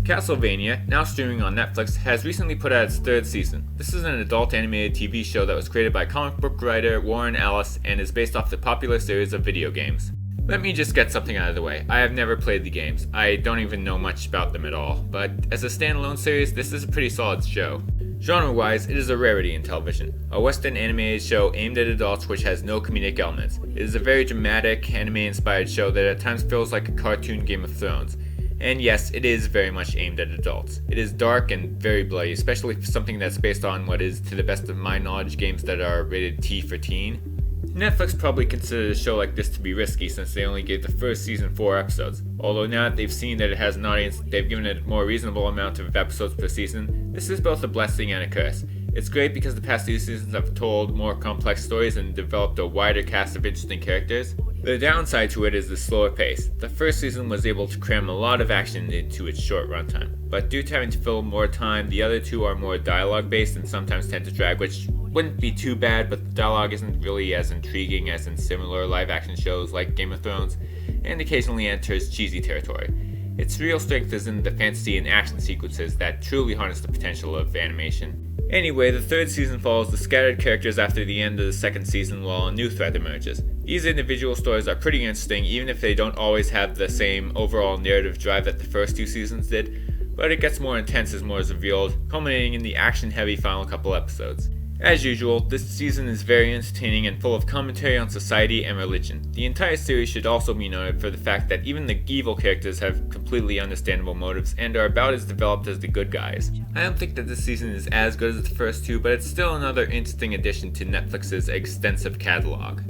Castlevania, now streaming on Netflix, has recently put out its third season. This is an adult animated TV show that was created by comic book writer Warren Ellis and is based off the popular series of video games. Let me just get something out of the way. I have never played the games. I don't even know much about them at all, but as a standalone series, this is a pretty solid show. Genre-wise, it is a rarity in television. A Western animated show aimed at adults which has no comedic elements. It is a very dramatic, anime-inspired show that at times feels like a cartoon Game of Thrones. And yes, it is very much aimed at adults. It is dark and very bloody, especially for something that's based on what is, to the best of my knowledge, games that are rated T for teen. Netflix probably considered a show like this to be risky since they only gave the first season 4 episodes. Although now that they've seen that it has an audience, they've given it a more reasonable amount of episodes per season. This is both a blessing and a curse. It's great because the past 2 seasons have told more complex stories and developed a wider cast of interesting characters. The downside to it is the slower pace. The first season was able to cram a lot of action into its short runtime, but due to having to fill more time, the other 2 are more dialogue based and sometimes tend to drag, which wouldn't be too bad, but the dialogue isn't really as intriguing as in similar live action shows like Game of Thrones, and occasionally enters cheesy territory. Its real strength is in the fantasy and action sequences that truly harness the potential of animation. Anyway, the third season follows the scattered characters after the end of the second season while a new threat emerges. These individual stories are pretty interesting even if they don't always have the same overall narrative drive that the first 2 seasons did, but it gets more intense as more is revealed, culminating in the action-heavy final couple episodes. As usual, this season is very entertaining and full of commentary on society and religion. The entire series should also be noted for the fact that even the evil characters have completely understandable motives and are about as developed as the good guys. I don't think that this season is as good as the first 2, but it's still another interesting addition to Netflix's extensive catalog.